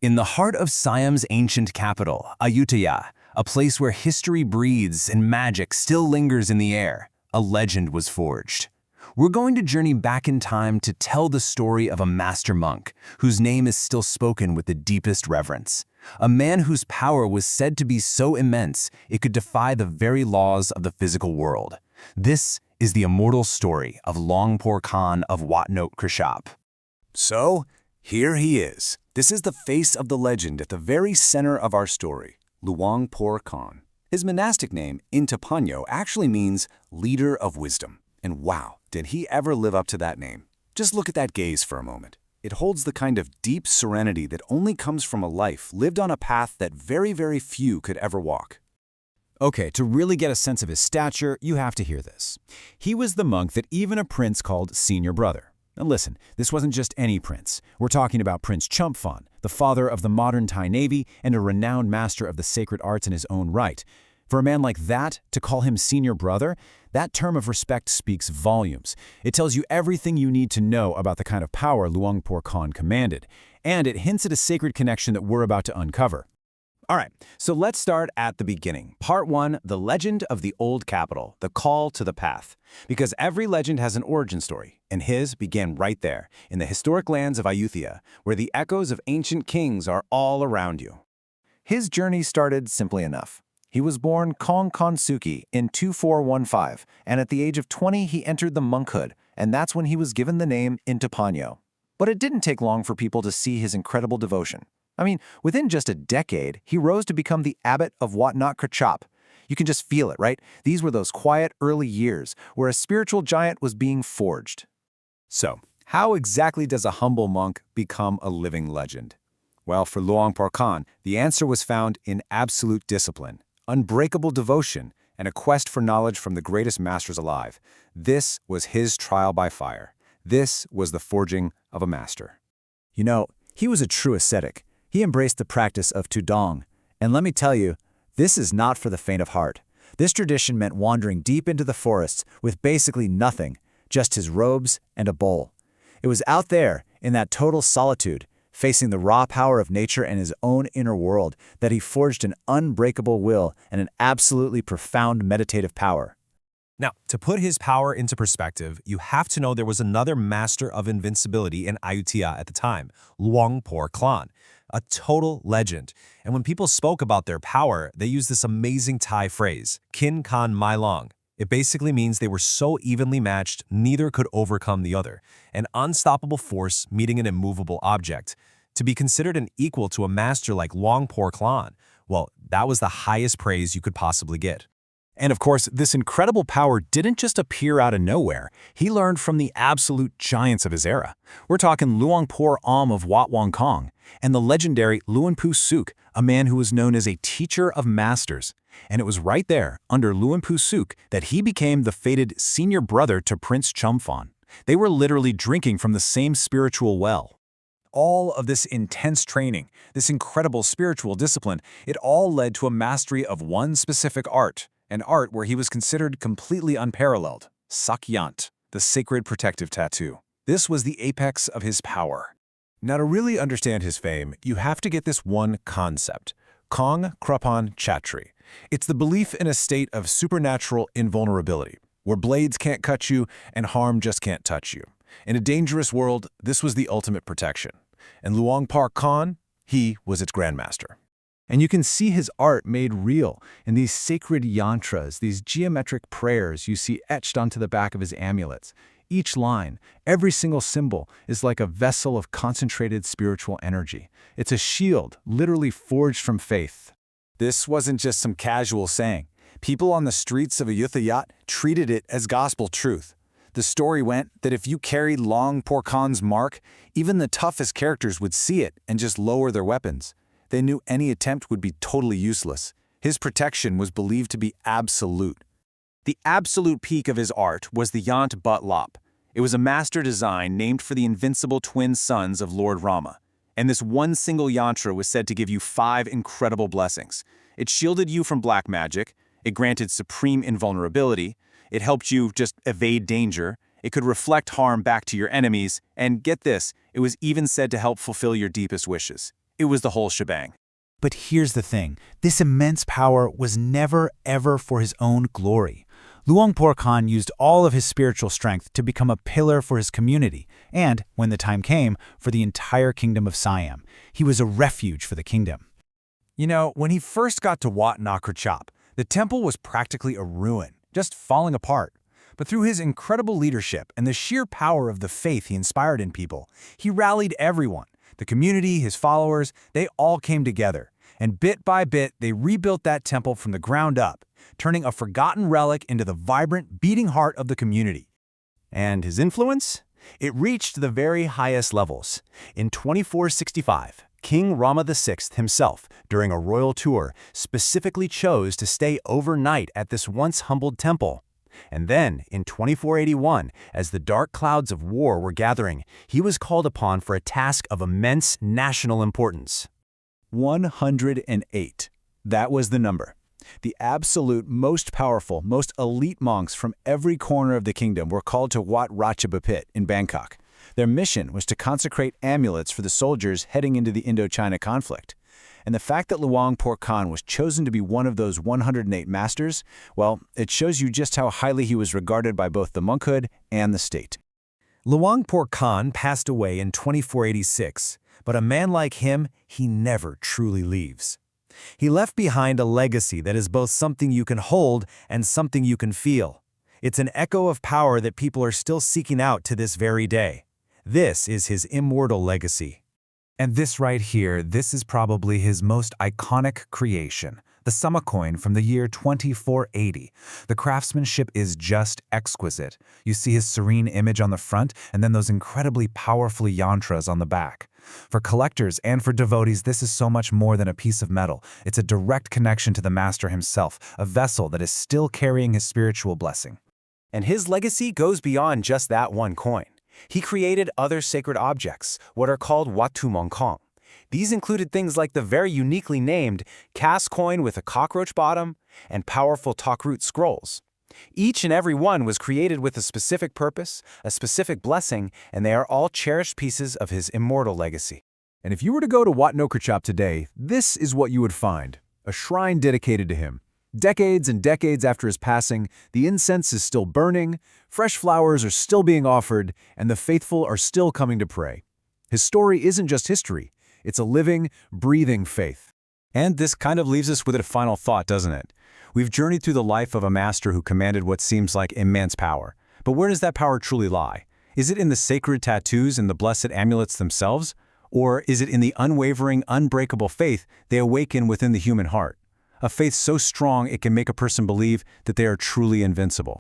In the heart of Siam's ancient capital, Ayutthaya, a place where history breathes and magic still lingers in the air, a legend was forged. We're going to journey back in time to tell the story of a master monk whose name is still spoken with the deepest reverence. A man whose power was said to be so immense it could defy the very laws of the physical world. This is the immortal story of Luang Pho Khan of Wat Nok Krachab. So, here he is. This is the face of the legend at the very center of our story, Luang Pho Khan. His monastic name, Inthapanyo, actually means leader of wisdom. And wow, did he ever live up to that name? Just look at that gaze for a moment. It holds the kind of deep serenity that only comes from a life lived on a path that very, very few could ever walk. Okay, to really get a sense of his stature, you have to hear this. He was the monk that even a prince called senior brother. Now listen, this wasn't just any prince. We're talking about Prince Chumphon, the father of the modern Thai Navy and a renowned master of the sacred arts in his own right. For a man like that, to call him senior brother, that term of respect speaks volumes. It tells you everything you need to know about the kind of power Luang Pho Khan commanded, and it hints at a sacred connection that we're about to uncover. All right, so let's start at the beginning. Part 1, the legend of the old capital, the call to the path. Because every legend has an origin story, and his began right there, in the historic lands of Ayutthaya, where the echoes of ancient kings are all around you. His journey started simply enough. He was born Khlong Suki in 2415, and at the age of 20 he entered the monkhood, and that's when he was given the name Inthapanyo. But it didn't take long for people to see his incredible devotion. I mean, within just a decade, he rose to become the abbot of Wat Nok Krachab. You can just feel it, right? These were those quiet early years where a spiritual giant was being forged. So, how exactly does a humble monk become a living legend? Well, for Luang Pho Khan, the answer was found in absolute discipline, unbreakable devotion, and a quest for knowledge from the greatest masters alive. This was his trial by fire. This was the forging of a master. You know, he was a true ascetic. He embraced the practice of tudong. And let me tell you, this is not for the faint of heart. This tradition meant wandering deep into the forests with basically nothing, just his robes and a bowl. It was out there, in that total solitude, facing the raw power of nature and his own inner world, that he forged an unbreakable will and an absolutely profound meditative power. Now, to put his power into perspective, you have to know there was another master of invincibility in Ayutthaya at the time, Luang Pho Khan, a total legend. And when people spoke about their power, they used this amazing Thai phrase, Kin Kan Mai Long. It basically means they were so evenly matched, neither could overcome the other, an unstoppable force meeting an immovable object. To be considered an equal to a master like Luang Pho Khan, well, that was the highest praise you could possibly get. And of course, this incredible power didn't just appear out of nowhere. He learned from the absolute giants of his era. We're talking Luang Pho of Wat Wong Kong and the legendary Luang Pho Suk, a man who was known as a teacher of masters. And it was right there, under Luang Pho Suk, that he became the fated senior brother to Prince Chumphon. They were literally drinking from the same spiritual well. All of this intense training, this incredible spiritual discipline, it all led to a mastery of one specific art, an art where he was considered completely unparalleled, Sakyant, the sacred protective tattoo. This was the apex of his power. Now, to really understand his fame, you have to get this one concept, Kong Krapon Chatri. It's the belief in a state of supernatural invulnerability, where blades can't cut you and harm just can't touch you. In a dangerous world, this was the ultimate protection. And Luang Pho Khan, he was its grandmaster. And you can see his art made real in these sacred yantras, these geometric prayers you see etched onto the back of his amulets. Each line, every single symbol, is like a vessel of concentrated spiritual energy. It's a shield, literally forged from faith. This wasn't just some casual saying. People on the streets of Ayutthaya treated it as gospel truth. The story went that if you carried Luang Pho Khan's mark, even the toughest characters would see it and just lower their weapons. They knew any attempt would be totally useless. His protection was believed to be absolute. The absolute peak of his art was the Yant But Lop. It was a master design named for the invincible twin sons of Lord Rama. And this one single yantra was said to give you 5 incredible blessings. It shielded you from black magic, it granted supreme invulnerability, it helped you just evade danger, it could reflect harm back to your enemies, and get this, it was even said to help fulfill your deepest wishes. It was the whole shebang. But here's the thing. This immense power was never, ever for his own glory. Luang Pho Khan used all of his spiritual strength to become a pillar for his community, and, when the time came, for the entire kingdom of Siam. He was a refuge for the kingdom. You know, when he first got to Wat Nok Krachab, the temple was practically a ruin, just falling apart. But through his incredible leadership and the sheer power of the faith he inspired in people, he rallied everyone. The community, his followers, they all came together. And bit by bit, they rebuilt that temple from the ground up, turning a forgotten relic into the vibrant, beating heart of the community. And his influence? It reached the very highest levels. In 2465, King Rama VI himself, during a royal tour, specifically chose to stay overnight at this once humbled temple. And then, in 2481, as the dark clouds of war were gathering, he was called upon for a task of immense national importance. 108. That was the number. The absolute most powerful, most elite monks from every corner of the kingdom were called to Wat Ratchabophit in Bangkok. Their mission was to consecrate amulets for the soldiers heading into the Indochina conflict. And the fact that Luang Pho Khan was chosen to be one of those 108 masters, well, it shows you just how highly he was regarded by both the monkhood and the state. Luang Pho Khan passed away in 2486, but a man like him, he never truly leaves. He left behind a legacy that is both something you can hold and something you can feel. It's an echo of power that people are still seeking out to this very day. This is his immortal legacy. And this right here, this is probably his most iconic creation, the Summa coin from the year 2480. The craftsmanship is just exquisite. You see his serene image on the front and then those incredibly powerful yantras on the back. For collectors and for devotees, this is so much more than a piece of metal. It's a direct connection to the master himself, a vessel that is still carrying his spiritual blessing. And his legacy goes beyond just that one coin. He created other sacred objects, what are called Wat Kong. These included things like the very uniquely named cast coin with a cockroach bottom and powerful talk-root scrolls. Each and every one was created with a specific purpose, a specific blessing, and they are all cherished pieces of his immortal legacy. And if you were to go to Wat Nok Krachab today, this is what you would find: a shrine dedicated to him. Decades and decades after his passing, the incense is still burning, fresh flowers are still being offered, and the faithful are still coming to pray. His story isn't just history, it's a living, breathing faith. And this kind of leaves us with a final thought, doesn't it? We've journeyed through the life of a master who commanded what seems like immense power. But where does that power truly lie? Is it in the sacred tattoos and the blessed amulets themselves? Or is it in the unwavering, unbreakable faith they awaken within the human heart? A faith so strong it can make a person believe that they are truly invincible.